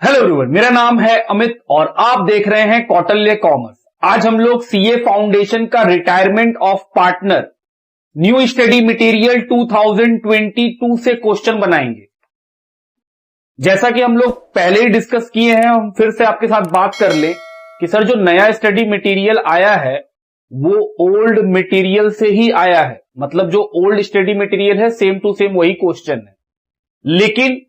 Hello everyone, मेरा नाम है अमित और आप देख रहे हैं कौटिल्य कॉमर्स। आज हम लोग सीए फाउंडेशन का retirement of partner new study material 2022 से क्वेश्चन बनाएंगे। जैसा कि हम लोग पहले ही डिस्कस किए हैं, हम फिर से आपके साथ बात कर ले कि सर जो नया स्टडी मटेरियल आया है वो ओल्ड मटेरियल से ही आया है। मतलब जो ओल्ड स्टडी मटेरियल है सेम टू सेम वही क्वेश्चन है, लेकिन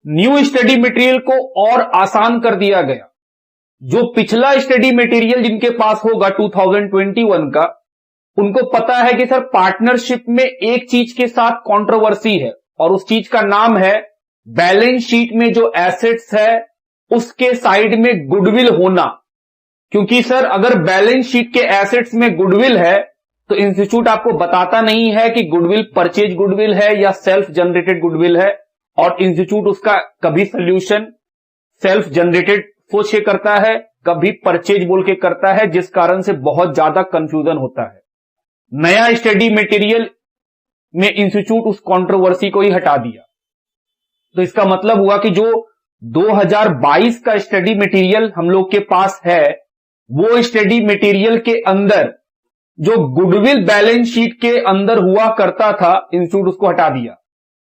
न्यू स्टडी मटेरियल को और आसान कर दिया गया। जो पिछला स्टडी मटेरियल जिनके पास होगा 2021 का, उनको पता है कि सर पार्टनरशिप में एक चीज के साथ कंट्रोवर्सी है और उस चीज का नाम है बैलेंस शीट में जो एसेट्स है उसके साइड में गुडविल होना। क्योंकि सर अगर बैलेंस शीट के एसेट्स में गुडविल है तो इंस्टीट्यूट आपको बताता नहीं है कि गुडविल परचेज गुडविल है या सेल्फ जनरेटेड गुडविल है, और इंस्टीट्यूट उसका कभी सोल्यूशन सेल्फ जनरेटेड सोच के करता है, कभी परचेज बोल के करता है, जिस कारण से बहुत ज्यादा कंफ्यूजन होता है। नया स्टडी मटेरियल में इंस्टीट्यूट उस कंट्रोवर्सी को ही हटा दिया। तो इसका मतलब हुआ कि जो 2022 का स्टडी मटेरियल हम लोग के पास है वो स्टडी मटेरियल के अंदर जो गुडविल बैलेंस शीट के अंदर हुआ करता था, इंस्टीट्यूट उसको हटा दिया।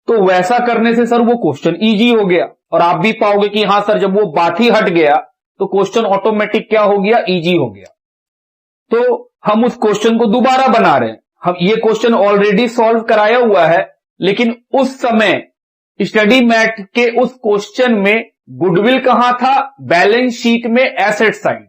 तो वैसा करने से सर वो क्वेश्चन इजी हो गया, और आप भी पाओगे कि हां सर जब वो बात ही हट गया तो क्वेश्चन ऑटोमेटिक क्या हो गया, इजी हो गया। तो हम उस क्वेश्चन को दोबारा बना रहे हैं। हम ये क्वेश्चन ऑलरेडी सॉल्व कराया हुआ है, लेकिन उस समय स्टडी मैट के उस क्वेश्चन में गुडविल कहां था, बैलेंस शीट में एसेट साइड,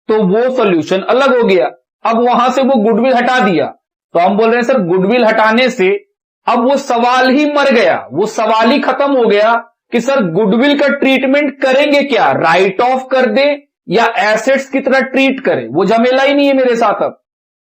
तो वो सॉल्यूशन अलग हो गया। अब वहां से वो गुडविल हटा दिया, तो हम बोल रहे हैं सर गुडविल हटाने से अब वो सवाल ही मर गया, वो सवाल ही खत्म हो गया कि सर गुडविल का ट्रीटमेंट करेंगे क्या, राइट ऑफ कर दे या एसेट्स की तरह ट्रीट करें। वो झमेला ही नहीं है मेरे साथ अब,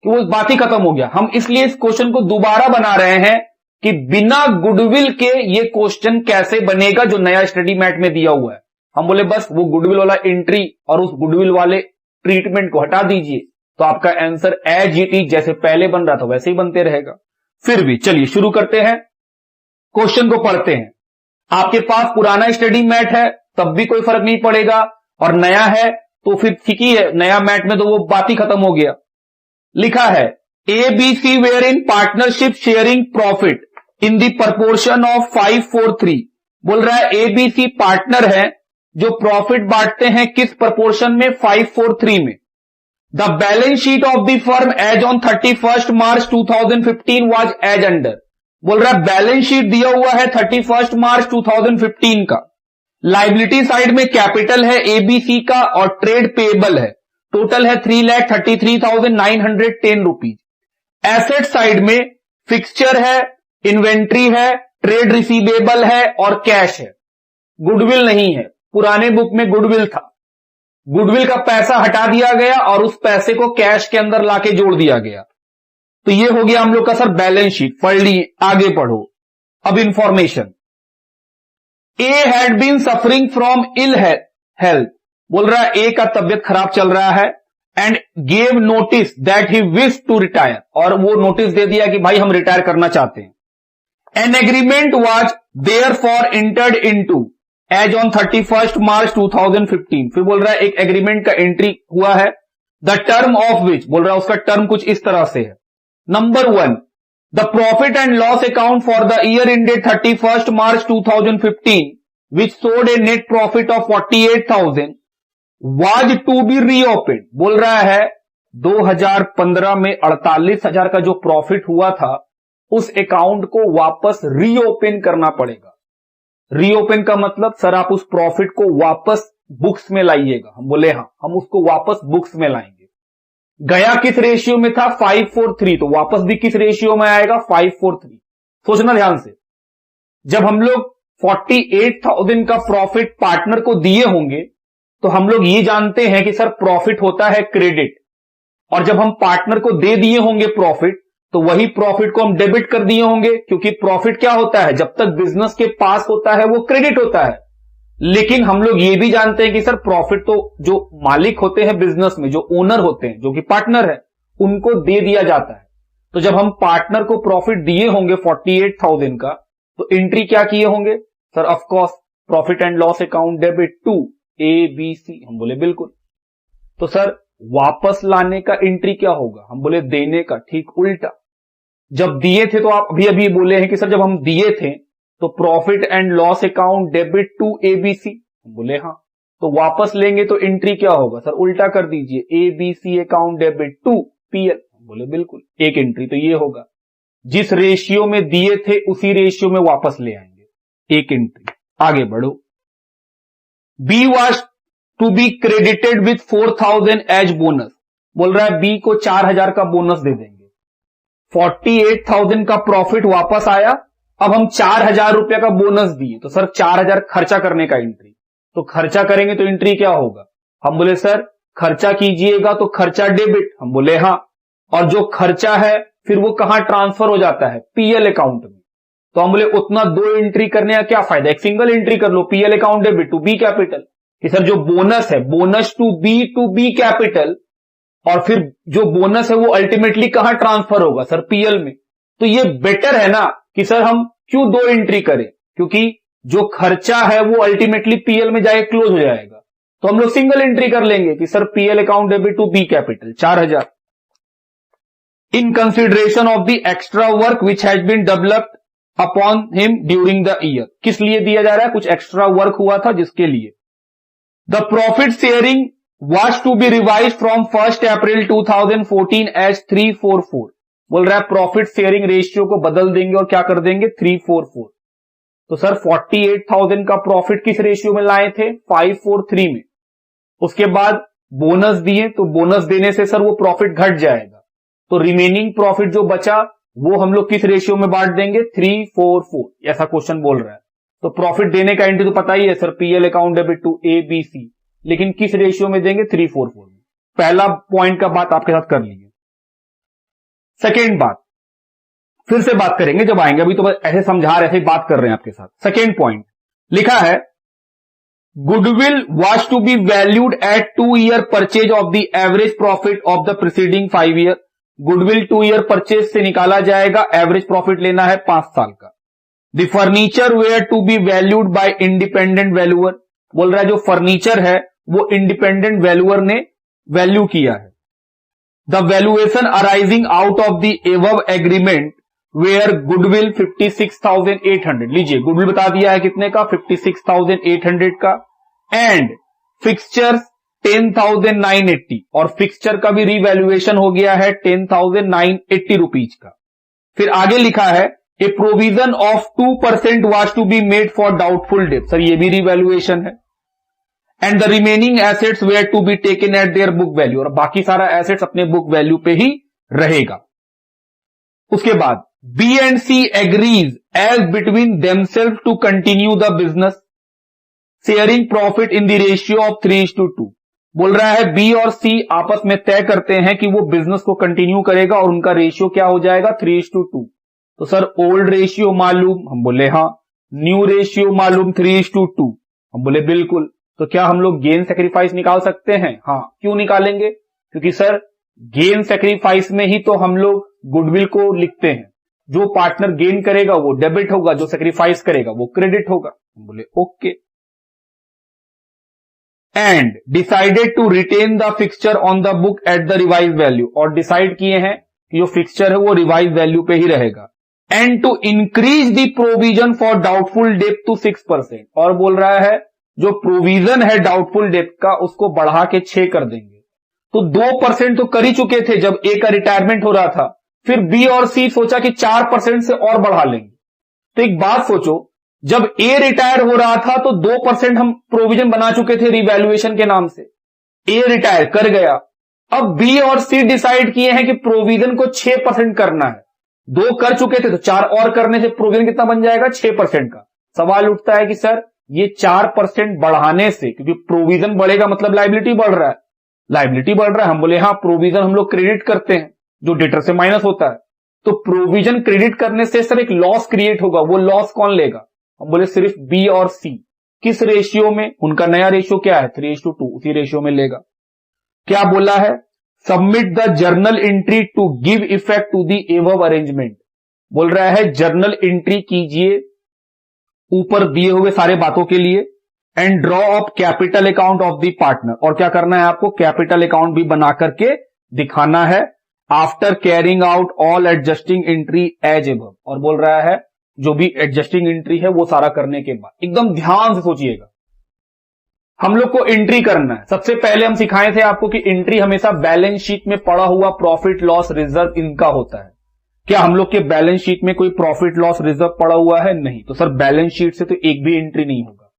कि वो बात ही खत्म हो गया। हम इसलिए इस क्वेश्चन को दोबारा बना रहे हैं कि बिना गुडविल के ये क्वेश्चन कैसे बनेगा जो नया स्टडी मैट में दिया हुआ है। हम बोले बस वो गुडविल वाला एंट्री और उस गुडविल वाले ट्रीटमेंट को हटा दीजिए, तो आपका आंसर एज इट इज जैसे पहले बन रहा था वैसे ही बनते रहेगा। फिर भी चलिए शुरू करते हैं, क्वेश्चन को पढ़ते हैं। आपके पास पुराना स्टडी मैट है तब भी कोई फर्क नहीं पड़ेगा, और नया है तो फिर ठीक ही है, नया मैट में तो वो बात ही खत्म हो गया। लिखा है ABC were in partnership sharing profit in the proportion of 5-4-3। बोल रहा है ABC पार्टनर है जो प्रॉफिट बांटते हैं किस प्रपोर्शन में, 5-4-3 में। The balance sheet of the firm as on 31st March 2015 was as under। बोल रहा है बैलेंस शीट दिया हुआ है 31st मार्च 2015 का। लाइबिलिटी साइड में कैपिटल है ABC का और ट्रेड पेएबल है, टोटल है 3,33,910 रुपीज। एसेट साइड में फिक्सचर है, इन्वेंट्री है, ट्रेड रिसीवेबल है और कैश है। गुडविल नहीं है, पुराने बुक में गुडविल था, गुडविल का पैसा हटा दिया गया और उस पैसे को कैश के अंदर लाके जोड़ दिया गया। तो ये हो गया हम लोग का सर बैलेंस शीट। पढ़ ली, आगे पढ़ो। अब information, A had been suffering from ill health. बोल रहा है ए का तबियत खराब चल रहा है, and gave notice that he wish to retire, और वो नोटिस दे दिया कि भाई हम रिटायर करना चाहते हैं। An agreement was there for entered into as on 31st March 2015। फिर बोल रहा है एक एग्रीमेंट का एंट्री हुआ है, द टर्म ऑफ विच, बोल रहा है उसका टर्म कुछ इस तरह से है। Number 1, the profit and loss account for the year ended 31st March 2015 which showed a net profit of 48,000 was to be reopen. बोल रहा है 2015 में 48,000 का जो प्रॉफिट हुआ था उस अकाउंट को वापस रीओपन करना पड़ेगा। रीओपन का मतलब सर आप उस प्रॉफिट को वापस बुक्स में लाइएगा। हम बोले हाँ, हम उसको वापस बुक्स में लाएंगे। गया किस रेशियो में था, 5-4-3, तो वापस भी किस रेशियो में आएगा, 5-4-3। सोचना ध्यान से, जब हम लोग 48,000 का प्रॉफिट पार्टनर को दिए होंगे तो हम लोग ये जानते हैं कि सर प्रॉफिट होता है क्रेडिट, और जब हम पार्टनर को दे दिए होंगे प्रॉफिट तो वही प्रॉफिट को हम डेबिट कर दिए होंगे, क्योंकि प्रॉफिट क्या होता है, जब तक बिजनेस के पास होता है वो क्रेडिट होता है। लेकिन हम लोग ये भी जानते हैं कि सर प्रॉफिट तो जो मालिक होते हैं बिजनेस में, जो ओनर होते हैं, जो कि पार्टनर है, उनको दे दिया जाता है। तो जब हम पार्टनर को प्रॉफिट दिए होंगे 48,000 का, तो एंट्री क्या किए होंगे sir, of course profit and loss account debit to ABC, हम बोले बिल्कुल। तो सर वापस लाने का एंट्री क्या होगा? हम बोले देने का। ठीक उल्टा, जब दिए थे तो आप अभी अभी बोले हैं कि सर जब हम दिए थे तो profit and loss account debit to ABC, हम बोले हाँ। तो वापस लेंगे तो एंट्री क्या होगा? सर उल्टा कर दीजिए, ABC account debit to PL, हम बोले बिल्कुल। एक एंट्री तो ये होगा, जिस रेशियो में दिए थे उसी रेशियो में वापस ले आएंगे, एक एंट्री। आगे बढ़ो। B was to be credited with 4000 as bonus, बोल रहा है B को 4000 का बोनस दे देंगे। 48,000 का प्रॉफिट वापस आया, अब हम 4000 रुपया का बोनस दिए, तो सर 4000 खर्चा करने का एंट्री। तो खर्चा करेंगे तो एंट्री क्या होगा? हम बोले सर खर्चा कीजिएगा तो खर्चा डेबिट, हम बोले हाँ। और जो खर्चा है फिर वो कहां ट्रांसफर हो जाता है? PL अकाउंट में। तो हम बोले उतना दो एंट्री करने का क्या फायदा, एक सिंगल एंट्री कर लो, PL account debit to B capital. कि सर जो बोनस है, बोनस टू B कैपिटल, और फिर जो बोनस है वो अल्टीमेटली कहां ट्रांसफर होगा? सर PL में। तो ये बेटर है ना कि सर हम क्यों दो एंट्री करें, क्योंकि जो खर्चा है वो अल्टीमेटली PL में जाके क्लोज हो जाएगा। तो हम लोग सिंगल एंट्री कर लेंगे कि sir PL account debit to B capital 4000 in consideration of the extra work which has been developed upon him during the year. किस लिए दिया जा रहा है? कुछ एक्स्ट्रा वर्क हुआ था जिसके लिए। The profit sharing was to be revised from 1st April 2014 as 344, बोल रहा है प्रॉफिट शेयरिंग रेशियो को बदल देंगे और क्या कर देंगे? 344। तो सर 48,000 का प्रॉफिट किस रेशियो में लाए थे? 543 में। उसके बाद बोनस दिए, तो बोनस देने से सर वो प्रॉफिट घट जाएगा, तो रिमेनिंग प्रॉफिट जो बचा वो हम लोग किस रेशियो में बांट देंगे? 344, ऐसा क्वेश्चन बोल रहा है। तो प्रॉफिट देने का एंट्री तो पता ही है sir, PL account debit to ABC, लेकिन किस रेशियो में देंगे? 344 में। पहला पॉइंट का बात आपके साथ कर लीजिए। सेकेंड बात फिर से बात करेंगे जब आएंगे, अभी तो बस ऐसे समझा रहे थे, बात कर रहे हैं आपके साथ। सेकेंड पॉइंट लिखा है, goodwill was to be valued at 2 year purchase of the average profit of the preceding 5 year. Goodwill 2 year purchase से निकाला जाएगा, एवरेज प्रॉफिट लेना है 5 साल का। The furniture were to be valued by independent valuer, बोल रहा है जो फर्नीचर है वो इंडिपेंडेंट वैल्यूअर ने वैल्यू किया है। The valuation arising out of the above agreement were goodwill 56,800, लीजिए गुडविल बता दिया है कितने का? 56,800 का। एंड फिक्सचर्स 10,980, और फिक्सचर का भी रिवैल्यूएशन हो गया है 10,980 रुपीज का। फिर आगे लिखा है, a provision of 2% was to be made for doubtful debt, sir ये भी रिवैल्यूएशन है। And the remaining assets were to be taken at their book value, और बाकी सारा एसेट्स अपने बुक वैल्यू पे ही रहेगा। उसके बाद B and C agrees as between themselves to continue the business sharing profit in the ratio of 3:2, बोल रहा है B और C आपस में तय करते हैं कि वो बिजनेस को कंटिन्यू करेगा और उनका रेशियो क्या हो जाएगा? 3:2। तो सर ओल्ड रेशियो मालूम, हम बोले हाँ। न्यू रेशियो मालूम 3:2, हम बोले बिल्कुल। तो क्या हम लोग गेन सेक्रीफाइस निकाल सकते हैं? हाँ। क्यों निकालेंगे? क्योंकि सर गेन सेक्रीफाइस में ही तो हम लोग गुडविल को लिखते हैं। जो पार्टनर गेन करेगा वो डेबिट होगा, जो सेक्रीफाइस करेगा वो क्रेडिट होगा। हम बोले okay. And decided to retain the fixture on the book at the revise value, और डिसाइड किए हैं कि जो फिक्सचर है वो रिवाइज वैल्यू पे ही रहेगा। And to increase the provision for doubtful debt to 6%, और बोल रहा है जो प्रोविजन है डाउटफुल डेट का उसको बढ़ा के 6 कर देंगे। तो 2% तो कर ही चुके थे जब A का रिटायरमेंट हो रहा था, फिर B और C सोचा कि 4% से और बढ़ा लेंगे। तो एक बात सोचो, जब A रिटायर हो रहा था तो 2% हम प्रोविजन बना चुके थे रिवैल्यूएशन के नाम से, A रिटायर कर गया। अब B और C डिसाइड किए हैं कि प्रोविजन को 6% करना है। 2 कर चुके थे तो 4 और करने से प्रोविजन कितना बन जाएगा? 6% का। सवाल उठता है कि सर ये 4% बढ़ाने से, क्योंकि प्रोविजन बढ़ेगा मतलब लायबिलिटी बढ़ रहा है, लायबिलिटी बढ़ रहा है। हम बोले हाँ, प्रोविजन हम लोग क्रेडिट करते हैं जो डेटर से माइनस होता है, तो प्रोविजन क्रेडिट करने से सर एक लॉस क्रिएट होगा। वो लॉस कौन लेगा? हम बोले सिर्फ B और C। किस रेशियो में? उनका नया रेशियो क्या है? 3:2, उसी रेशियो में लेगा। क्या बोला है? Submit the journal entry to give effect to the above arrangement, बोल रहा है जर्नल एंट्री कीजिए ऊपर दिए हुए सारे बातों के लिए, and draw up capital account of the partner, और क्या करना है आपको, कैपिटल अकाउंट भी बना करके दिखाना है, after carrying out all adjusting entry as above, और बोल रहा है जो भी एडजस्टिंग एंट्री है वो सारा करने के बाद, एकदम ध्यान से सोचिएगा, हम लोग को एंट्री करना है। सबसे पहले हम सिखाए थे आपको कि एंट्री हमेशा बैलेंस शीट में पड़ा हुआ प्रॉफिट लॉस रिजर्व इनका होता है। क्या हम लोग के बैलेंस शीट में कोई प्रॉफिट लॉस रिजर्व पड़ा हुआ है? नहीं। तो सर बैलेंस शीट से तो एक भी एंट्री नहीं होगा।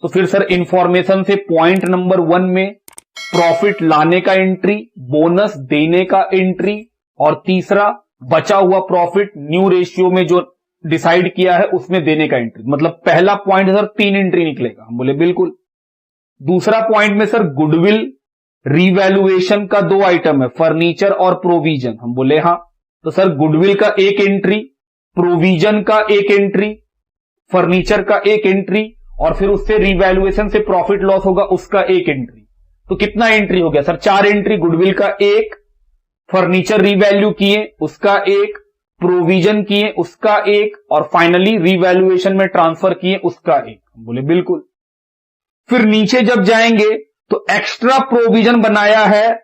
तो फिर सर इंफॉर्मेशन से पॉइंट नंबर 1 में प्रॉफिट लाने का एंट्री, बोनस देने का एंट्री, और तीसरा बचा हुआ प्रॉफिट न्यू रेशियो में जो डिसाइड किया है उसमें देने का एंट्री। मतलब पहला पॉइंट सर 3 एंट्री निकलेगा। हम बोले बिल्कुल। दूसरा पॉइंट में सर गुडविल रीवैल्यूएशन का 2 आइटम है, फर्नीचर और प्रोविजन। हम बोले हाँ। तो सर गुडविल का 1 एंट्री, प्रोविजन का 1 एंट्री, फर्नीचर का 1 एंट्री, और फिर उससे रीवैल्यूएशन से प्रॉफिट लॉस होगा उसका 1 एंट्री। तो कितना एंट्री हो गया सर? 4 एंट्री। गुडविल का 1, फर्नीचर रीवैल्यू किए उसका 1, प्रोविजन किए उसका 1, और फाइनली रीवैल्यूएशन में ट्रांसफर किए उसका 1। हम बोले बिल्कुल। फिर नीचे जब जाएंगे तो एक्स्ट्रा प्रोविजन बनाया है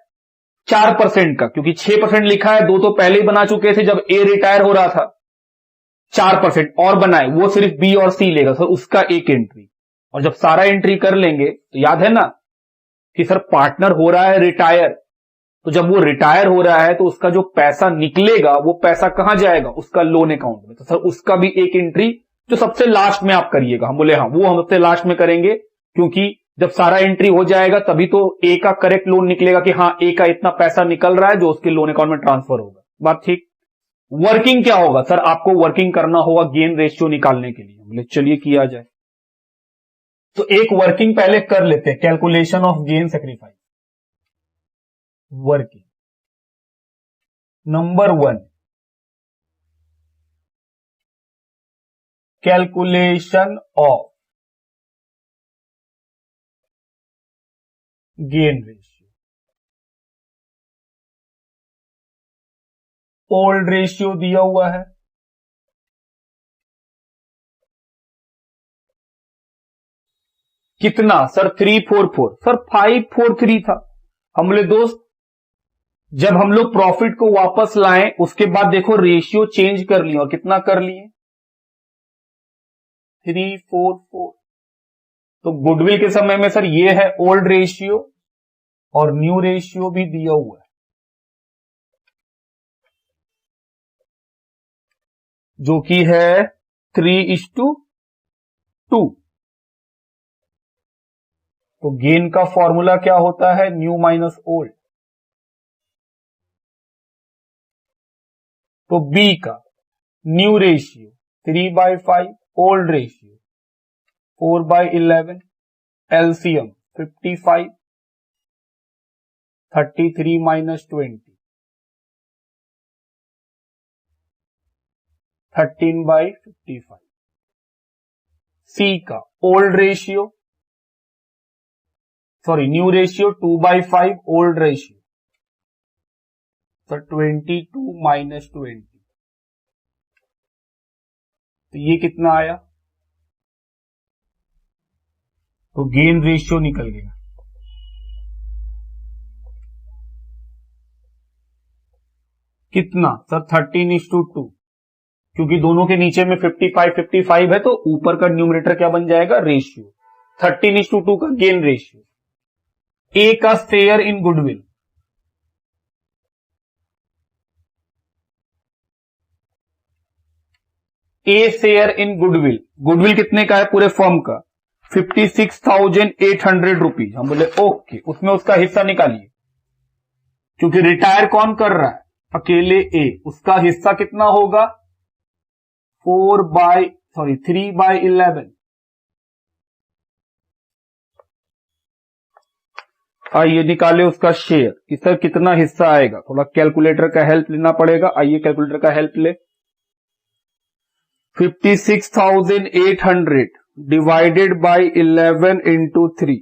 4% का, क्योंकि 6% लिखा है, 2 तो पहले ही बना चुके थे जब ए रिटायर हो रहा था। 4% और बनाए, वो सिर्फ बी और सी लेगा, सर उसका 1 एंट्री। और जब सारा एंट्री कर लेंगे तो याद है ना कि सर पार्टनर हो रहा है रिटायर, तो जब वो रिटायर हो रहा है तो उसका जो पैसा निकलेगा वो पैसा कहां जाएगा? उसका लोन अकाउंट में। तो सर उसका भी 1 एंट्री जो सबसे लास्ट में आप करिएगा। हम बोले हाँ, वो हम सबसे लास्ट में करेंगे, क्योंकि जब सारा एंट्री हो जाएगा तभी तो ए का करेक्ट लोन निकलेगा कि हाँ ए का इतना पैसा निकल रहा है जो उसके लोन अकाउंट में ट्रांसफर होगा। बात ठीक। वर्किंग क्या होगा सर? आपको वर्किंग करना होगा गेन रेशियो निकालने के लिए। बोले चलिए किया जाए। तो एक वर्किंग पहले कर लेते हैं, calculation of gain sacrifice. Working number 1, calculation of gain ratio. Old ratio दिया हुआ है, कितना सर? 344। सर 543 था। हम बोले दोस्त जब हम लोग प्रॉफिट को वापस लाएं उसके बाद देखो रेशियो चेंज कर लिए, और कितना कर लिए? 344। तो गुडविल के समय में सर ये है ओल्ड रेशियो, और न्यू रेशियो भी दिया हुआ है, जो कि है 3:2। तो गेन का फॉर्मूला क्या होता है? New minus old. तो बी का new ratio 3/5, old ratio 4/11, LCM 55, 33 - 20, 13/55। सी का old ratio, sorry new ratio 2/5, old ratio sir 22 - 20। तो ये कितना आया? तो गेन रेशियो निकल गया कितना सर? 13:2, क्योंकि दोनों के नीचे में 55 है तो ऊपर का न्यूमरेटर क्या बन जाएगा? रेशियो। 13:2 का गेन रेशियो। ए का share in goodwill, A share in goodwill. Goodwill कितने का है पूरे फर्म का? 56,800 रुपीज। हम बोले ओके, उसमें उसका हिस्सा निकालिए, क्योंकि रिटायर कौन कर रहा है? अकेले ए। उसका हिस्सा कितना होगा? 3/11। आइए निकाले उसका शेयर कि सर कितना हिस्सा आएगा। थोड़ा कैलकुलेटर का हेल्प लेना पड़ेगा। आइए कैलकुलेटर का हेल्प ले। 56,800 डिवाइडेड बाई 11 इंटू 3।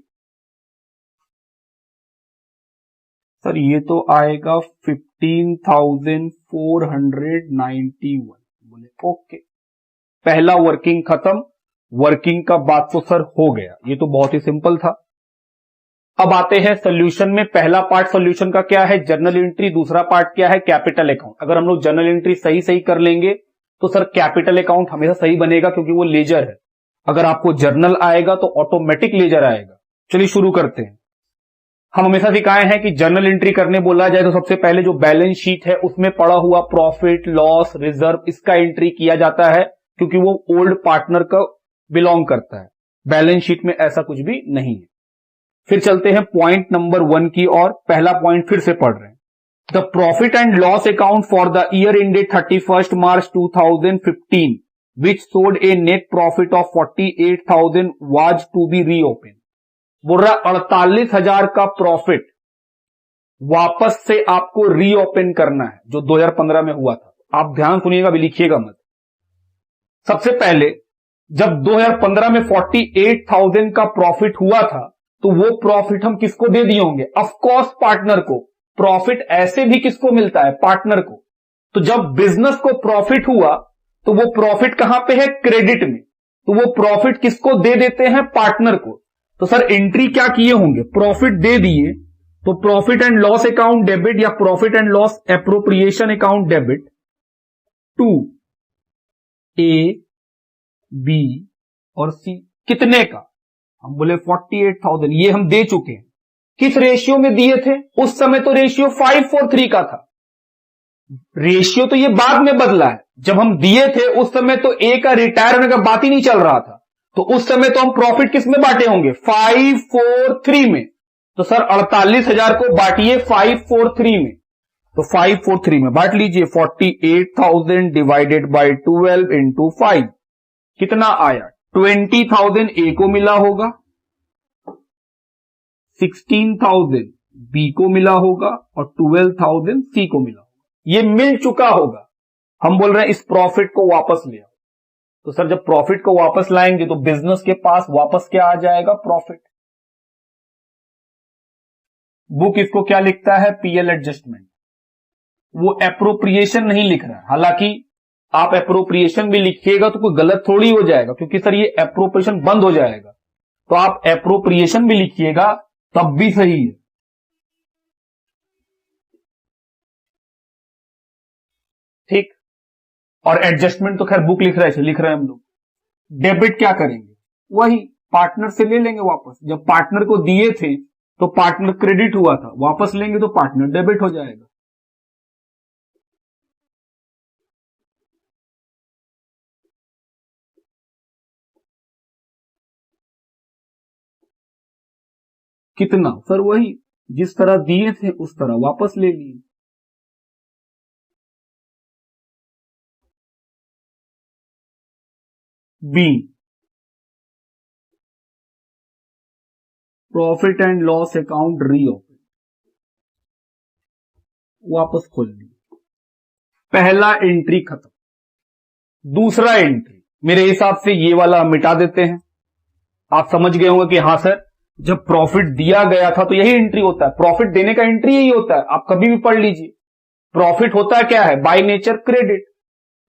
सर ये तो आएगा 15,491। बोले ओके, पहला वर्किंग खत्म। वर्किंग का बात तो सर हो गया, ये तो बहुत ही सिंपल था। अब आते हैं सोल्यूशन में। पहला पार्ट सोल्यूशन का क्या है, जर्नल एंट्री। दूसरा पार्ट क्या है, कैपिटल अकाउंट। अगर हम लोग जर्नल एंट्री सही सही कर लेंगे तो सर कैपिटल अकाउंट हमेशा सही बनेगा, क्योंकि वो लेजर है। अगर आपको जर्नल आएगा तो ऑटोमेटिक लेजर आएगा। चलिए शुरू करते हैं। हम हमेशा सिखाए हैं कि जर्नल एंट्री करने बोला जाए तो सबसे पहले जो बैलेंस शीट है उसमें पड़ा हुआ प्रॉफिट लॉस रिजर्व, इसका एंट्री किया जाता है, क्योंकि वो ओल्ड पार्टनर का बिलोंग करता है। बैलेंस शीट में ऐसा कुछ भी नहीं है। फिर चलते हैं पॉइंट नंबर 1 की ओर। पहला पॉइंट फिर से पढ़ रहे हैं। The profit and loss account for the year ended 31 March 2015 which showed a net profit of 48,000 was to be reopen. बोल रहा 48,000 का प्रॉफिट वापस से आपको रीओपन करना है, जो 2015 में हुआ था। आप ध्यान सुनिएगा, भी लिखिएगा मत। सबसे पहले जब 2015 में 48,000 का प्रॉफिट हुआ था तो वो प्रॉफिट हम किसको दे दिए होंगे, ऑफकोर्स पार्टनर को। प्रॉफिट ऐसे भी किसको मिलता है, पार्टनर को। तो जब बिजनेस को प्रॉफिट हुआ तो वो प्रॉफिट कहां पे है, क्रेडिट में। तो वो प्रॉफिट किसको दे देते हैं, पार्टनर को। तो सर एंट्री क्या किए होंगे, प्रॉफिट दे दिए तो profit and loss account debit या profit and loss appropriation account debit to A B और सी। कितने का, हम बोले 48,000, ये हम दे चुके हैं। किस रेशियो में दिए थे, उस समय तो रेशियो 5:3 का था। रेशियो तो ये बाद में बदला है, जब हम दिए थे उस समय तो ए का रिटायर होने का बात ही नहीं चल रहा था। तो उस समय तो हम प्रॉफिट किस में बांटे होंगे, 543 में। तो सर 48,000 को बांटिए 543 में, तो 543 में बांट लीजिए। 48,000 डिवाइडेड बाई 12 इंटू 5 कितना आया, 20,000 ए को मिला होगा, 16,000 बी को मिला होगा और 12,000 सी को मिला होगा। ये मिल चुका होगा। हम बोल रहे हैं इस प्रॉफिट को वापस ले आओ। तो सर जब प्रॉफिट को वापस लाएंगे तो बिजनेस के पास वापस क्या आ जाएगा, प्रॉफिट। बुक इसको क्या लिखता है, पीएल एडजस्टमेंट। वो एप्रोप्रिएशन नहीं लिख रहा है। हालांकि आप एप्रोप्रिएशन भी लिखिएगा तो कोई गलत थोड़ी हो जाएगा, क्योंकि सर ये एप्रोप्रिएशन बंद हो जाएगा। तो आप एप्रोप्रिएशन भी लिखिएगा तब भी सही है। ठीक। और एडजस्टमेंट तो खैर बुक लिख रहा है, लिख रहे हैं हम लोग। डेबिट क्या करेंगे, वही पार्टनर से ले लेंगे वापस। जब पार्टनर को दिए थे तो पार्टनर क्रेडिट हुआ था, वापस लेंगे तो पार्टनर डेबिट हो जाएगा। कितना, सर वही जिस तरह दिए थे उस तरह वापस ले लिए। B, profit and loss account reopen, वापस खोल ली। पहला एंट्री खत्म। दूसरा एंट्री मेरे हिसाब से ये वाला मिटा देते हैं। आप समझ गए होंगे कि हाँ सर, जब प्रॉफिट दिया गया था तो यही एंट्री होता है। प्रॉफिट देने का एंट्री यही होता है, आप कभी भी पढ़ लीजिए। प्रॉफिट होता है क्या है, बाय नेचर क्रेडिट।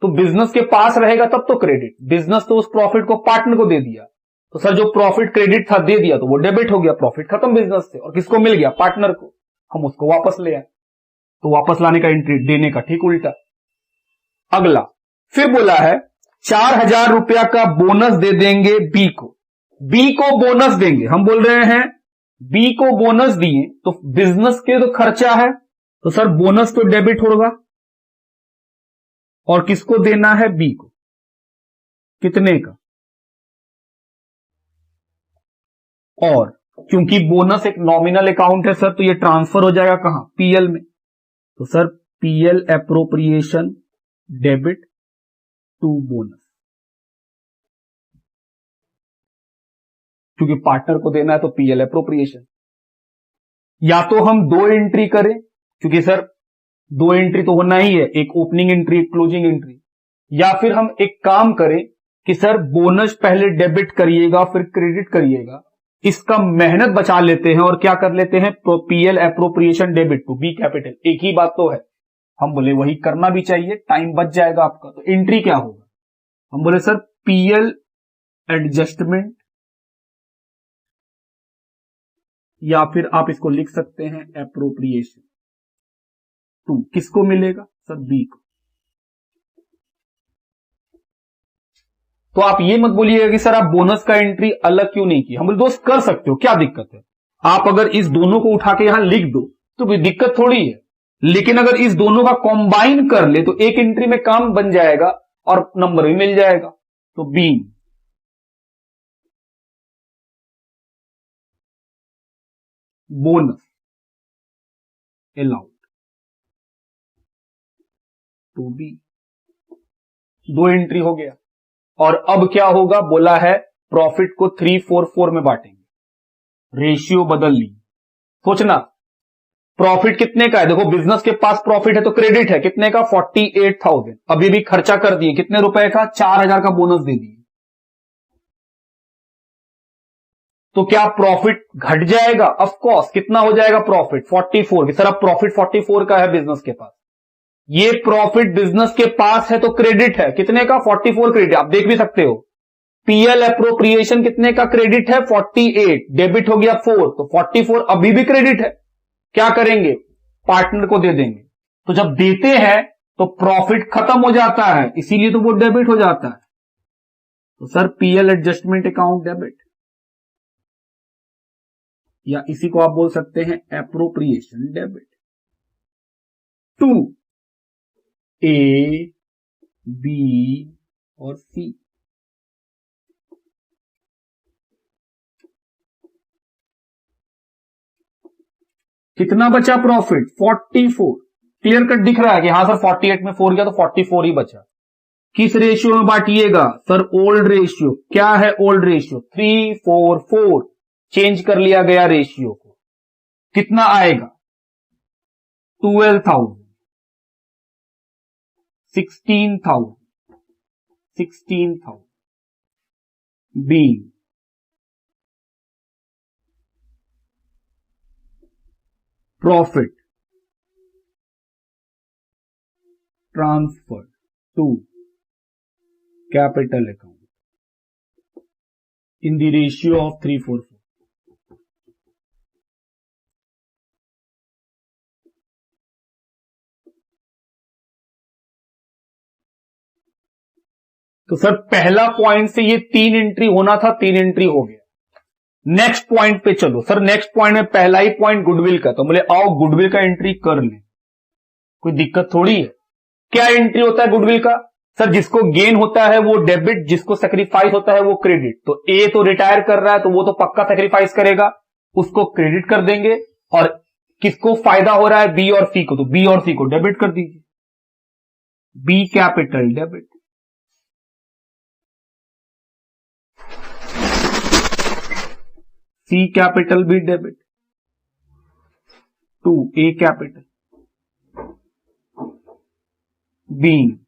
तो बिजनेस के पास रहेगा तब तो क्रेडिट। बिजनेस तो उस प्रॉफिट को पार्टनर को दे दिया, तो सर जो प्रॉफिट क्रेडिट था दे दिया तो वो डेबिट हो गया, प्रॉफिट खत्म बिजनेस से। और किसको मिल गया, पार्टनर को। हम उसको वापस ले आए, तो वापस लाने का एंट्री, देने का ठीक उल्टा। अगला फिर बोला है 4,000 रुपया का बोनस दे देंगे बी को। बी को बोनस देंगे, हम बोल रहे हैं बी को बोनस दिए तो बिजनेस के तो खर्चा है, तो सर बोनस तो डेबिट होगा। और किसको देना है, बी को। कितने का, और क्योंकि बोनस एक नॉमिनल अकाउंट है सर, तो ये ट्रांसफर हो जाएगा कहां, पीएल में। तो sir PL appropriation debit to bonus, क्योंकि पार्टनर को देना है तो पीएल एप्रोप्रिएशन। या तो हम दो एंट्री करें, क्योंकि सर दो एंट्री तो होना ही है, एक ओपनिंग एंट्री एक क्लोजिंग एंट्री। या फिर हम एक काम करें कि सर बोनस पहले डेबिट करिएगा फिर क्रेडिट करिएगा, इसका मेहनत बचा लेते हैं और क्या कर लेते हैं, PL appropriation debit to B capital. एक ही बात तो है। हम बोले वही करना भी चाहिए, टाइम बच जाएगा आपका। तो एंट्री क्या होगा, हम बोले सर पीएल एडजस्टमेंट, या फिर आप इसको लिख सकते हैं एप्रोप्रिएशन टू। किसको मिलेगा सर? बी को। तो आप ये मत बोलिएगा कि सर आप बोनस का एंट्री अलग क्यों नहीं की। हम बोले दोस्त कर सकते हो, क्या दिक्कत है। आप अगर इस दोनों को उठा के यहां लिख दो तो कोई दिक्कत थोड़ी है, लेकिन अगर इस दोनों का कॉम्बाइन कर ले तो एक एंट्री में काम बन जाएगा और नंबर भी मिल जाएगा। तो B bonus allowed to B, दो एंट्री हो गया। और अब क्या होगा, बोला है प्रॉफिट को 3-4-4 में बांटेंगे। रेशियो बदल ली। सोचना प्रॉफिट कितने का है, देखो बिजनेस के पास प्रॉफिट है तो क्रेडिट है कितने का 48,000। अभी भी खर्चा कर दिए कितने रुपए का, 4,000 का बोनस दे दिए। तो क्या प्रॉफिट घट जाएगा? Of course. कितना हो जाएगा प्रॉफिट? 44। सर अब प्रॉफिट 44 का है बिजनेस के पास। ये प्रॉफिट बिजनेस के पास है तो क्रेडिट है कितने का? 44 क्रेडिट। आप देख भी सकते हो पीएल एप्रोप्रिएशन कितने का क्रेडिट है? 48। डेबिट हो गया 4, तो 44 अभी भी क्रेडिट है। क्या करेंगे? पार्टनर को दे देंगे। तो जब देते हैं तो प्रॉफिट खत्म हो जाता है, इसीलिए तो वो डेबिट हो जाता है। तो sir PL adjustment account debit, या इसी को आप बोल सकते हैं appropriation debit to A, B और सी। कितना बचा प्रॉफिट? 44। क्लियर कट दिख रहा है कि हाँ सर 48 में 4 गया तो 44 ही बचा। किस रेशियो में बांटिएगा? Sir old ratio. क्या है ओल्ड रेशियो? 3-4-4। चेंज कर लिया गया रेशियो को। कितना आएगा? 12,000, 16,000, 16,000 B profit transfer to capital account in the ratio of 3-4-4। तो सर पहला पॉइंट से ये 3 एंट्री होना था, 3 एंट्री हो गया। नेक्स्ट पॉइंट पे चलो। सर नेक्स्ट पॉइंट में पहला ही पॉइंट गुडविल का, तो बोले आओ गुडविल का एंट्री कर ले, कोई दिक्कत थोड़ी है। क्या एंट्री होता है गुडविल का? सर जिसको गेन होता है वो डेबिट, जिसको सेक्रीफाइस होता है वो क्रेडिट। तो ए तो रिटायर कर रहा है तो वो तो पक्का सेक्रीफाइस करेगा, उसको क्रेडिट कर देंगे। और किसको फायदा हो रहा है? बी और सी को, तो बी और सी को डेबिट कर दीजिए। B capital debit, C capital भी debit to A capital, B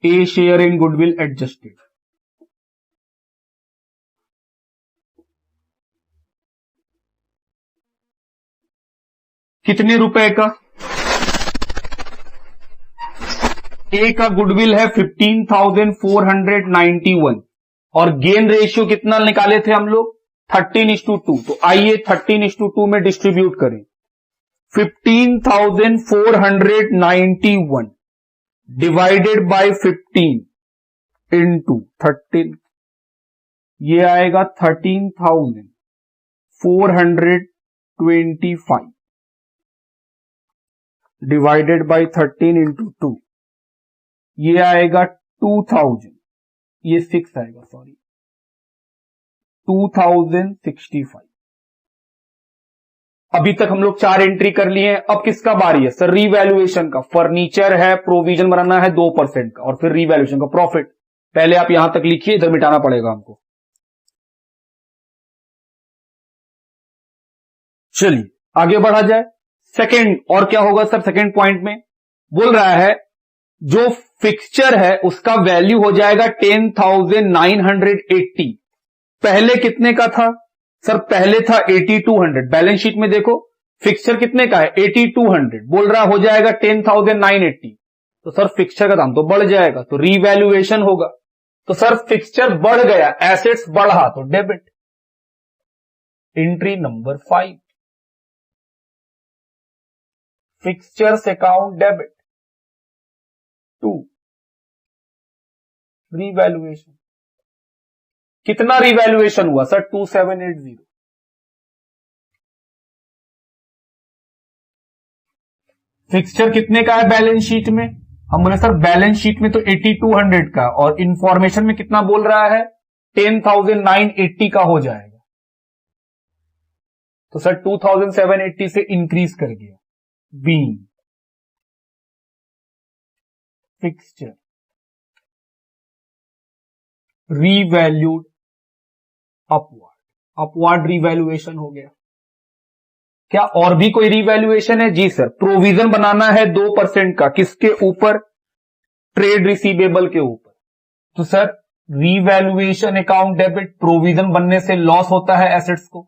A share in goodwill adjusted. कितने रुपए का? ए का गुडविल है 15,491 और गेन रेशियो कितना निकाले थे हम लोग? 13:2। तो आइए 13:2 में डिस्ट्रीब्यूट करें। 15,491 डिवाइडेड बाय 15 इंटू 13, ये आएगा 13,425 डिवाइडेड बाय 13 इंटू 2, ये आएगा 2000, ये 6 आएगा, सॉरी 2065। अभी तक हम लोग 4 एंट्री कर लिए हैं। अब किसका बारी है? सर रीवैल्यूएशन का। फर्नीचर है, प्रोविजन बनाना है 2% का, और फिर रीवैल्यूएशन का प्रॉफिट। पहले आप यहां तक लिखिए, इधर मिटाना पड़ेगा हमको। चलिए आगे बढ़ा जाए। सेकंड, और क्या होगा सर सेकंड पॉइंट में? बोल रहा है जो फिक्सचर है उसका वैल्यू हो जाएगा 10,980। पहले कितने का था? सर पहले था 8,200। बैलेंस शीट में देखो फिक्सचर कितने का है? 8,200। बोल रहा हो जाएगा 10,980। तो सर फिक्सचर का दाम तो बढ़ जाएगा, तो रीवैल्यूएशन होगा। तो सर फिक्सचर बढ़ गया, एसेट्स बढ़ा तो debit. Entry number 5, fixtures account debit. 2, revaluation. कितना रीवैल्यूएशन हुआ सर? 2780। फिक्सचर कितने का है बैलेंस शीट में? हम बोले सर बैलेंस शीट में तो 8200 का, और इंफॉर्मेशन में कितना बोल रहा है? 10,980 का हो जाएगा। तो सर 2780 से इंक्रीज कर गया। Being fixture revalued upward revaluation हो गया। क्या और भी कोई रीवैल्यूएशन है? जी सर, प्रोविजन बनाना है 2% का। किसके ऊपर? ट्रेड रिसीवेबल के ऊपर। तो sir revaluation account debit, provision बनने से लॉस होता है एसेट्स को,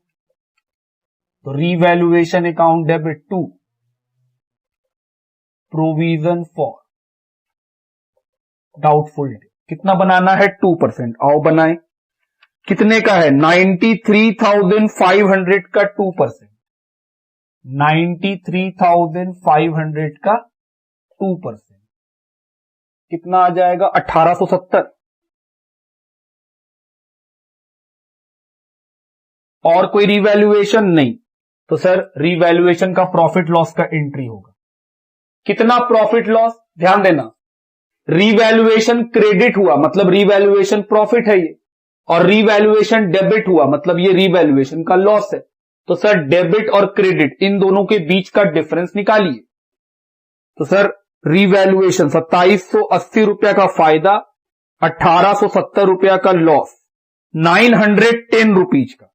तो revaluation account debit 2, provision for doubtful date. कितना बनाना है? 2%। आओ बनाए। कितने का है? 93,500 का 2%। 93,500 का 2%। कितना आ जाएगा? 1870। और कोई रीवैल्यूएशन नहीं, तो सर रीवैल्यूएशन का प्रॉफिट लॉस का एंट्री होगा। कितना प्रॉफिट लॉस? ध्यान देना, रीवैल्यूएशन क्रेडिट हुआ मतलब रीवैल्यूएशन प्रॉफिट है ये, और रीवैल्यूएशन डेबिट हुआ मतलब ये रीवैल्यूएशन का लॉस है। तो सर डेबिट और क्रेडिट इन दोनों के बीच का डिफरेंस निकालिए। तो सर रीवैल्यूएशन 2780 रुपया का फायदा, 1870 रुपया का लॉस, 910 रुपीज का।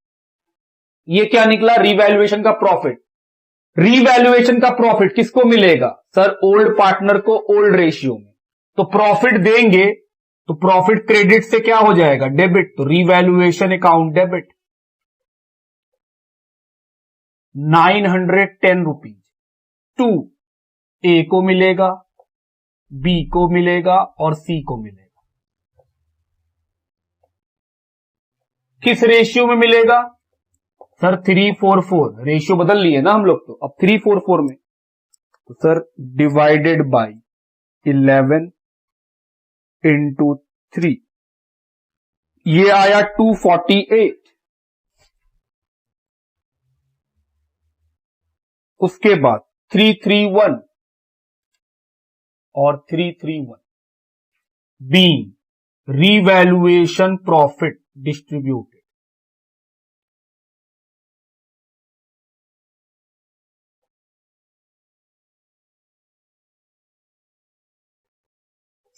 ये क्या निकला? रीवैल्यूएशन का प्रॉफिट। रीवैल्यूएशन का प्रॉफिट किसको मिलेगा? सर ओल्ड पार्टनर को ओल्ड रेशियो में। तो प्रॉफिट देंगे तो प्रॉफिट क्रेडिट से क्या हो जाएगा? डेबिट। तो रीवैल्यूएशन अकाउंट डेबिट 910 रुपीज। 2 ए को मिलेगा, बी को मिलेगा और सी को मिलेगा। किस रेशियो में मिलेगा? सर 344। रेशियो बदल लिए ना हम लोग, तो अब 344 में। तो सर डिवाइडेड बाय 11 इंटू 3, ये आया 248। उसके बाद 331 और 331 being revaluation profit distributed.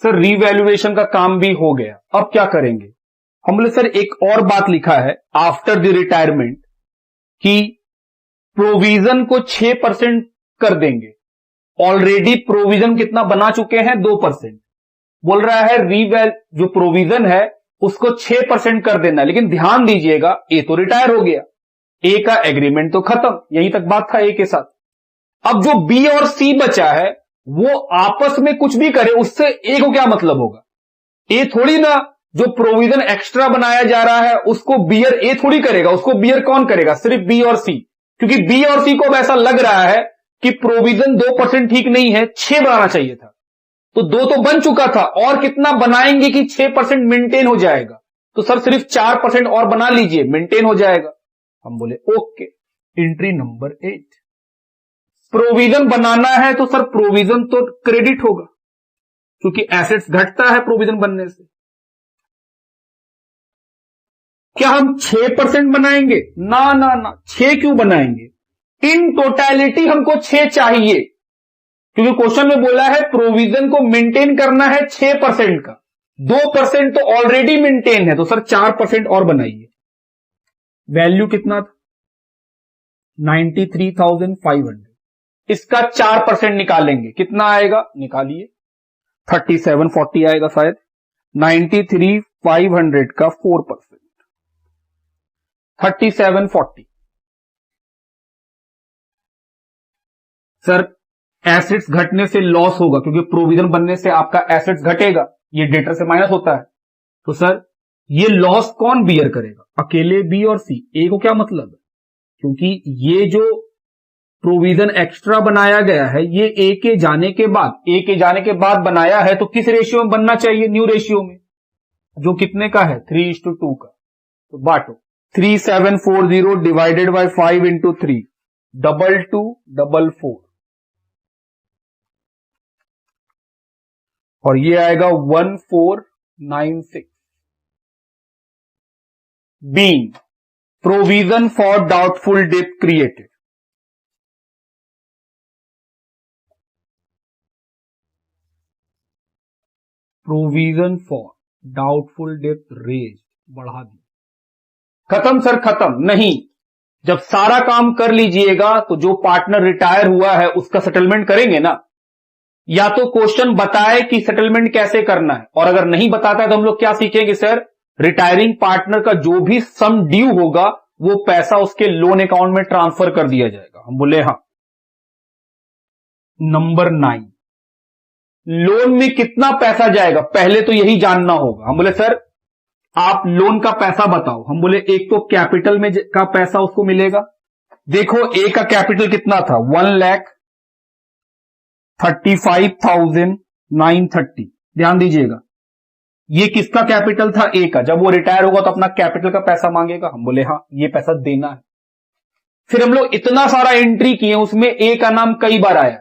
Sir revaluation का काम भी हो गया, अब क्या करेंगे? हम बोले सर एक और बात लिखा है आफ्टर द रिटायरमेंट कि प्रोविजन को 6% कर देंगे। ऑलरेडी प्रोविजन कितना बना चुके हैं? 2%। बोल रहा है जो प्रोविजन है उसको 6% कर देना। लेकिन ध्यान दीजिएगा, ए तो रिटायर हो गया, ए का एग्रीमेंट तो खत्म, यहीं तक बात था ए के साथ। अब जो बी और सी बचा है वो आपस में कुछ भी करे, उससे ए को क्या मतलब होगा? ए थोड़ी ना जो प्रोविजन एक्स्ट्रा बनाया जा रहा है उसको बियर ए थोड़ी करेगा, उसको बियर कौन करेगा? सिर्फ बी और सी। क्योंकि बी और सी को अब ऐसा लग रहा है कि प्रोविजन 2% ठीक नहीं है, 6 बनाना चाहिए था। तो 2 तो बन चुका था, और कितना बनाएंगे कि 6% मेंटेन हो जाएगा? तो सर सिर्फ 4% और बना लीजिए, मेंटेन हो जाएगा। हम बोले ओके। एंट्री नंबर 8, प्रोविजन बनाना है तो सर प्रोविजन तो क्रेडिट होगा क्योंकि एसेट्स घटता है प्रोविजन बनने से। क्या हम 6% बनाएंगे? ना ना ना, 6 क्यों बनाएंगे? इन टोटलिटी हमको 6 चाहिए, क्योंकि क्वेश्चन में बोला है प्रोविजन को मेंटेन करना है 6% का, 2% तो ऑलरेडी मेंटेन है। तो सर 4% और बनाइए। वैल्यू कितना था? 93,500। इसका 4% निकालेंगे, कितना आएगा? निकालिए, 3740 आएगा शायद। 93,500 का 4%, 3740। सर एसेट्स घटने से लॉस होगा क्योंकि प्रोविजन बनने से आपका एसेट्स घटेगा, ये डेटर से माइनस होता है। तो सर ये लॉस कौन बियर करेगा? अकेले बी और सी। ए को क्या मतलब है? क्योंकि ये जो प्रोविजन एक्स्ट्रा बनाया गया है ये ए के जाने के बाद बनाया है, तो किस रेशियो में बनना चाहिए? न्यू रेशियो में, जो कितने का है? 3:2 का। तो बांटो, 3740 डिवाइडेड बाय 5 इंटू 3, 2244, और ये आएगा 1496। Being provision for doubtful debt created. Provision for doubtful debt raise बढ़ा दी। खत्म सर, खत्म नहीं। जब सारा काम कर लीजिएगा तो जो पार्टनर रिटायर हुआ है उसका सेटलमेंट करेंगे ना। या तो क्वेश्चन बताए कि सेटलमेंट कैसे करना है, और अगर नहीं बताता है तो हम लोग क्या सीखेंगे सर? रिटायरिंग पार्टनर का जो भी सम ड्यू होगा वो पैसा उसके लोन अकाउंट में ट्रांसफर कर दिया जाएगा। हम बोले हाँ। नंबर 9, लोन में कितना पैसा जाएगा पहले तो यही जानना होगा। हम बोले सर आप लोन का पैसा बताओ। हम बोले एक तो कैपिटल में का पैसा उसको मिलेगा। देखो ए का कैपिटल कितना था? 1,35,930। ध्यान दीजिएगा, ये किसका कैपिटल था? ए का। जब वो रिटायर होगा तो अपना कैपिटल का पैसा मांगेगा। हम बोले हाँ, ये पैसा देना है। फिर हम लोग इतना सारा एंट्री किए, उसमें ए का नाम कई बार आया।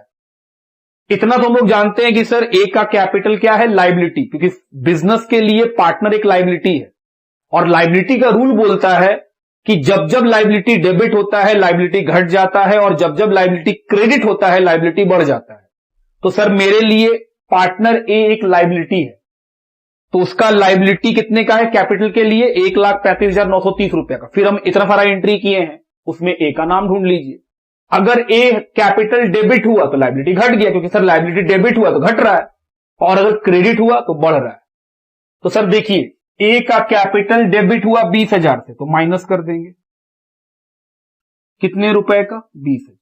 इतना तो हम लोग जानते हैं कि सर ए का कैपिटल क्या है? लाइबिलिटी, क्योंकि बिजनेस के लिए पार्टनर एक लाइबिलिटी है, और लाइबिलिटी का रूल बोलता है कि जब जब लाइबिलिटी डेबिट होता है लाइबिलिटी घट जाता है, और जब जब लाइबिलिटी क्रेडिट होता है लाइबिलिटी बढ़ जाता है। तो सर मेरे लिए पार्टनर ए एक लाइबिलिटी है, तो उसका लाइबिलिटी कितने का है कैपिटल के लिए? 1,35,930 रुपए का। फिर हम इतना सारा एंट्री किए हैं, उसमें ए का नाम ढूंढ लीजिए। अगर ए कैपिटल डेबिट हुआ तो लाइबिलिटी घट गया, क्योंकि सर लाइबिलिटी डेबिट हुआ तो घट रहा है, और अगर क्रेडिट हुआ तो बढ़ रहा है। तो सर देखिए, ए का कैपिटल डेबिट हुआ 20,000 से, तो माइनस कर देंगे कितने रुपए का? 20,000।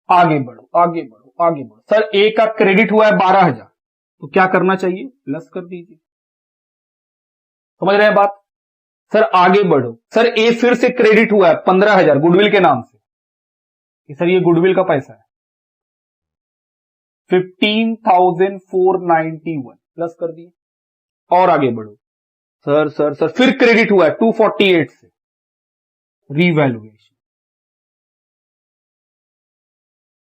आगे बढ़ो, आगे बढ़ो, आगे बढ़ो। सर ए का क्रेडिट हुआ है 12,000, तो क्या करना चाहिए? प्लस कर दीजिए। समझ रहे हैं बात? सर आगे बढ़ो। सर ए फिर से क्रेडिट हुआ है 15,000 गुडविल के नाम से, कि सर ये गुडविल का पैसा है। 15,491 प्लस कर दिए, और आगे बढ़ो। सर सर सर फिर क्रेडिट हुआ है 248 से, रीवैल्यूएशन,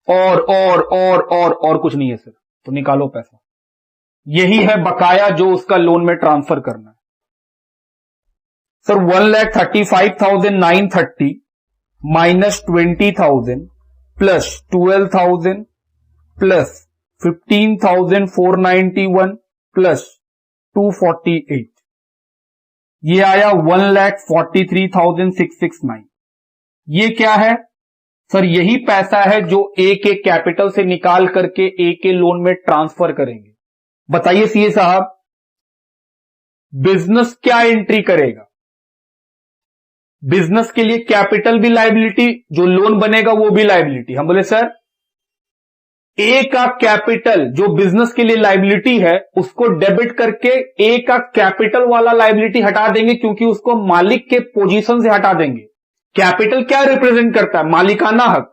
और कुछ नहीं है सर, तो निकालो पैसा। यही है बकाया जो उसका लोन में ट्रांसफर करना है। Sir 1,35,930 minus 20,000 plus 12,000 plus 15,491 plus 248, ये आया 1,43,669। ये क्या है? सर यही पैसा है जो ए के कैपिटल से निकाल करके ए के लोन में ट्रांसफर करेंगे। बताइए सीए साहब, बिजनेस क्या एंट्री करेगा? बिजनेस के लिए कैपिटल भी लायबिलिटी, जो लोन बनेगा वो भी लायबिलिटी। हम बोले सर ए का कैपिटल जो बिजनेस के लिए लायबिलिटी है उसको डेबिट करके ए का कैपिटल वाला लायबिलिटी हटा देंगे, क्योंकि उसको मालिक के पोजीशन से हटा देंगे। कैपिटल क्या रिप्रेजेंट करता है? मालिकाना हक।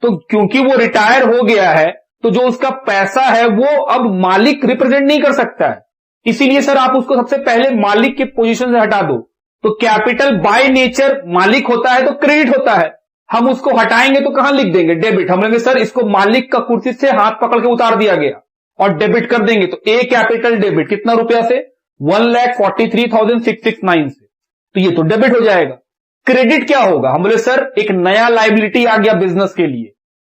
तो क्योंकि वो रिटायर हो गया है तो जो उसका पैसा है वो अब मालिक रिप्रेजेंट नहीं कर सकता है, इसीलिए सर आप उसको सबसे पहले मालिक के पोजीशन से हटा दो। तो कैपिटल बाय नेचर मालिक होता है तो क्रेडिट होता है, हम उसको हटाएंगे तो कहां लिख देंगे? डेबिट। हम लेंगे सर इसको मालिक का कुर्सी से हाथ पकड़ के उतार दिया गया और डेबिट कर देंगे, तो ए कैपिटल डेबिट कितना रुपया से? 1,43,669 से, तो ये तो डेबिट हो जाएगा। क्रेडिट क्या होगा? हम बोले सर एक नया लायबिलिटी आ गया बिजनेस के लिए,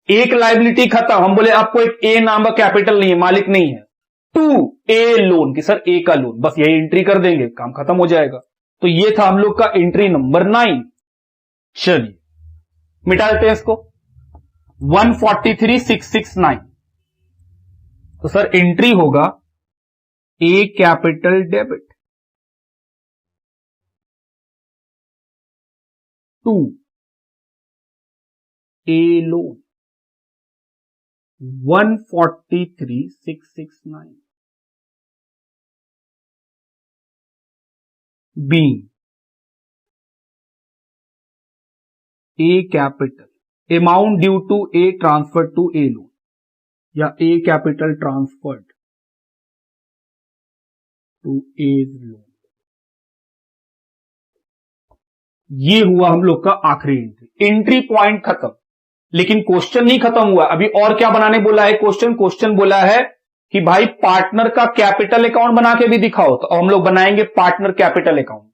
एक लायबिलिटी खत्म। हम बोले आपको एक ए नाम का कैपिटल नहीं है, मालिक नहीं है। 2 ए लोन की सर ए का लोन, बस यही एंट्री कर देंगे, काम खत्म हो जाएगा। तो ये था हम लोग का एंट्री नंबर 9। चलिए मिटा देते हैं इसको। 143,669, तो सर एंट्री होगा A capital debit 2 A loan 143,669। being A capital, amount due to A transferred to A loan, या A capital transferred to A's loan. ये हुआ हम लोग का आखिरी एंट्री पॉइंट खत्म। लेकिन क्वेश्चन नहीं खत्म हुआ, अभी और क्या बनाने बोला है क्वेश्चन बोला है कि भाई पार्टनर का कैपिटल अकाउंट बना के भी दिखाओ, तो हम लोग बनाएंगे पार्टनर कैपिटल अकाउंट।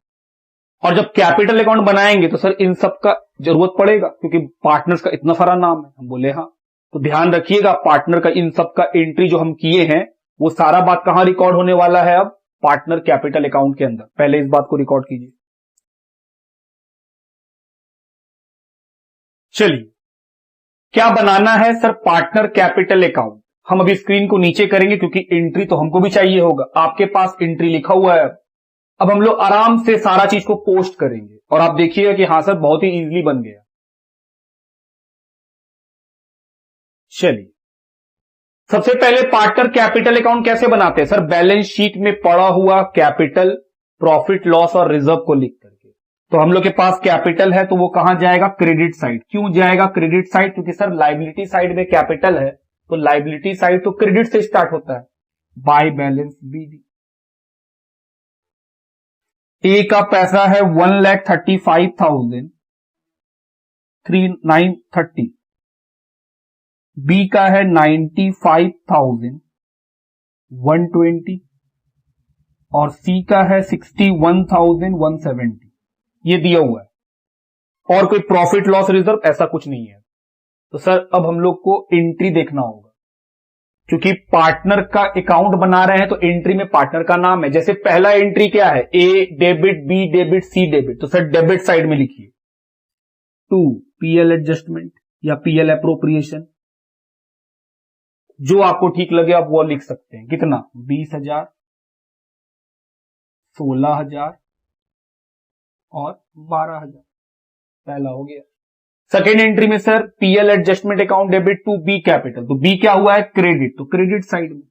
और जब कैपिटल अकाउंट बनाएंगे तो सर इन सब का जरूरत पड़ेगा, क्योंकि पार्टनर्स का इतना सारा नाम है। हम बोले हाँ, तो ध्यान रखिएगा पार्टनर का इन सब का एंट्री जो हम किए हैं वो सारा बात कहां रिकॉर्ड होने वाला है, अब पार्टनर कैपिटल अकाउंट के अंदर। पहले इस बात को रिकॉर्ड कीजिए। चलिए क्या बनाना है सर, पार्टनर कैपिटल अकाउंट। हम अभी स्क्रीन को नीचे करेंगे क्योंकि एंट्री तो हमको भी चाहिए होगा। आपके पास एंट्री लिखा हुआ है, अब हम लोग आराम से सारा चीज को पोस्ट करेंगे और आप देखिएगा कि हाँ सर बहुत ही इजीली बन गया। चलिए सबसे पहले पार्टनर कैपिटल अकाउंट कैसे बनाते हैं सर, बैलेंस शीट में पड़ा हुआ कैपिटल, प्रॉफिट लॉस और रिजर्व को लिख करके। तो हम लोग के पास कैपिटल है तो वो कहां जाएगा, क्रेडिट साइड। क्यों जाएगा क्रेडिट साइड, क्योंकि सर लाइबिलिटी साइड में कैपिटल है तो लाइबिलिटी साइड तो क्रेडिट से स्टार्ट होता है। बाय बैलेंस बीडी, ए का पैसा है 1,35,930, बी का है 95,120 और सी का है 61,170। ये दिया हुआ है और कोई प्रॉफिट लॉस रिजर्व ऐसा कुछ नहीं है। तो सर अब हम लोग को एंट्री देखना होगा, क्योंकि पार्टनर का अकाउंट बना रहे हैं तो एंट्री में पार्टनर का नाम है। जैसे पहला एंट्री क्या है, ए डेबिट, बी डेबिट, सी डेबिट, तो सर डेबिट साइड में लिखिए 2 पीएल एडजस्टमेंट या पीएल एप्रोप्रिएशन, जो आपको ठीक लगे आप वो लिख सकते हैं। कितना, 20,000, 16,000 और 12,000। पहला हो गया। सेकेंड एंट्री में sir PL adjustment account debit to B capital, तो बी क्या हुआ है, क्रेडिट, तो क्रेडिट साइड में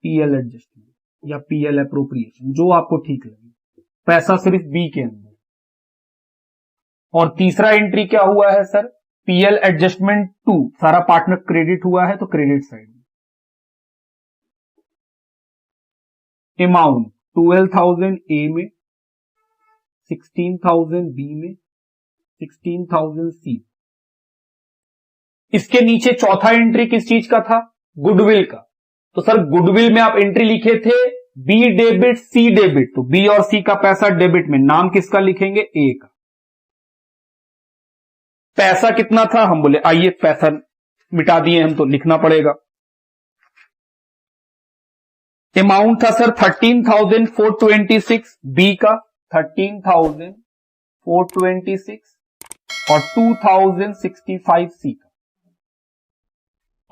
पीएल एडजस्टमेंट या पीएल एप्रोप्रिएशन, जो आपको ठीक लगे। पैसा सिर्फ बी के अंदर। और तीसरा एंट्री क्या हुआ है सर, पीएल एडजस्टमेंट टू, सारा पार्टनर क्रेडिट हुआ है तो क्रेडिट साइड में। अमाउंट 12,000 ए में, 16,000 बी में, 16,000 सी। इसके नीचे चौथा एंट्री किस चीज का था, गुडविल का। तो सर गुडविल में आप एंट्री लिखे थे बी डेबिट सी डेबिट, तो बी और सी का पैसा डेबिट में, नाम किसका लिखेंगे, ए का। पैसा कितना था, हम बोले आइए पैसा मिटा दिए हम, तो लिखना पड़ेगा। अमाउंट था सर 13,426 बी का, 13,426 और 2,065 सी का।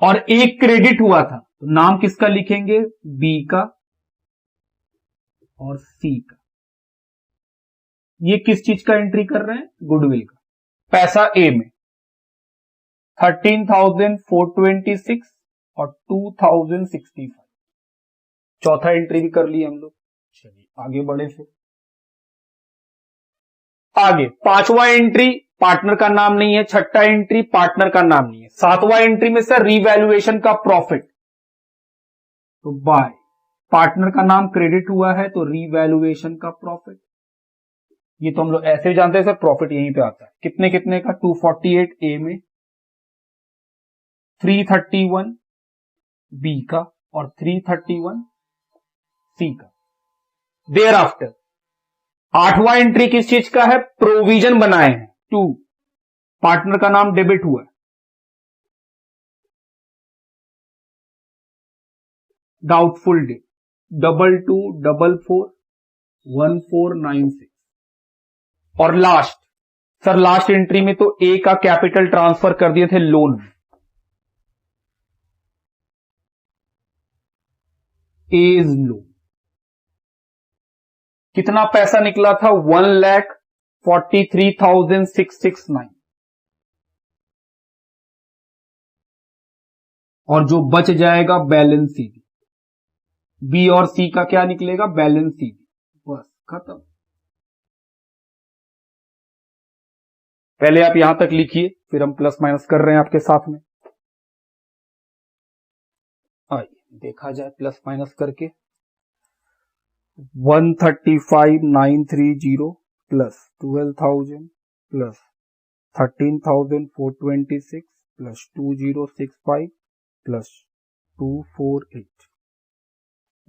और एक क्रेडिट हुआ था तो नाम किसका लिखेंगे, बी का और सी का। ये किस चीज का एंट्री कर रहे हैं, गुडविल का। पैसा ए में 13,426 और 2,065। चौथा एंट्री भी कर लिए हम लोग। चलिए आगे बढ़े फिर। आगे पांचवा एंट्री पार्टनर का नाम नहीं है, छठा एंट्री पार्टनर का नाम नहीं है, सातवां एंट्री में सर रीवैल्यूएशन का प्रॉफिट, तो बाय पार्टनर का नाम क्रेडिट हुआ है तो रीवैल्यूएशन का प्रॉफिट। ये तो हम लोग ऐसे जानते हैं सर, प्रॉफिट यहीं पे आता है। कितने कितने का, 248 ए में, 331 बी का और 331 सी का। देयर आफ्टर आठवां एंट्री किस चीज का है, प्रोविजन बनाए हैं 2, पार्टनर का नाम डेबिट हुआ है, डाउटफुल डेट 22441496। और लास्ट सर लास्ट एंट्री में तो ए का कैपिटल ट्रांसफर कर दिए थे लोन में, एज लोन। कितना पैसा निकला था, 1,43,669। और जो बच जाएगा बैलेंस सीधी, बी और सी का क्या निकलेगा, बैलेंस सीधी, बस खत्म। पहले आप यहां तक लिखिए, फिर हम प्लस माइनस कर रहे हैं आपके साथ में। आइए देखा जाए प्लस माइनस करके। 135,930 प्लस 12,000 प्लस 13,426 प्लस 2065 प्लस 248,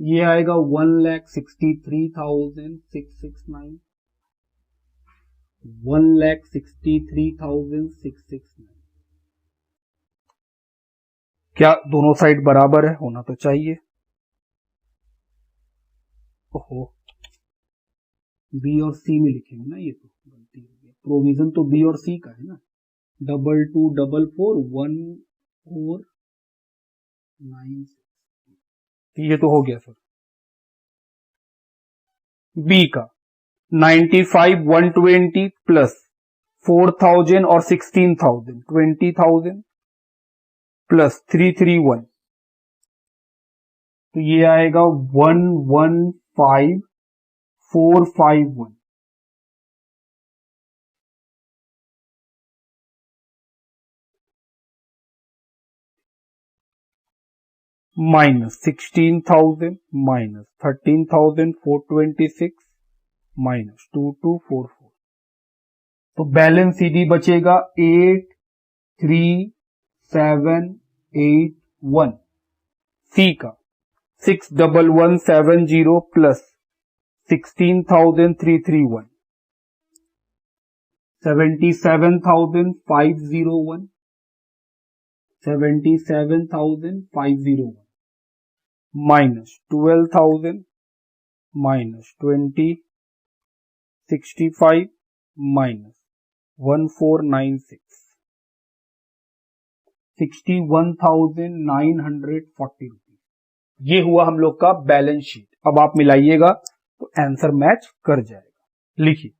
ये आएगा 1,63,669, 1,63,669। क्या दोनों साइड बराबर है? होना तो चाहिए। ओहो, बी और सी में लिखेंगे ना, ये तो गलती हो गई। प्रोविजन तो बी और सी का है ना। 22441496, ये तो हो गया सर। बी का 95,120 प्लस 4,000 और 16,000 20,000 प्लस 331, तो ये आएगा 115,451। माइनस 16,000 माइनस 13,426 माइनस 2244, तो बैलेंस सीधी बचेगा 83781। सी का 61170 plus 16,331 77,501 77,501 minus 12,000 minus 2065 minus 1496, 61,940 rupees. ये हुआ हम लोग का बैलेंस शीट। अब आप मिलाइएगा तो आंसर मैच कर जाएगा। लिखिए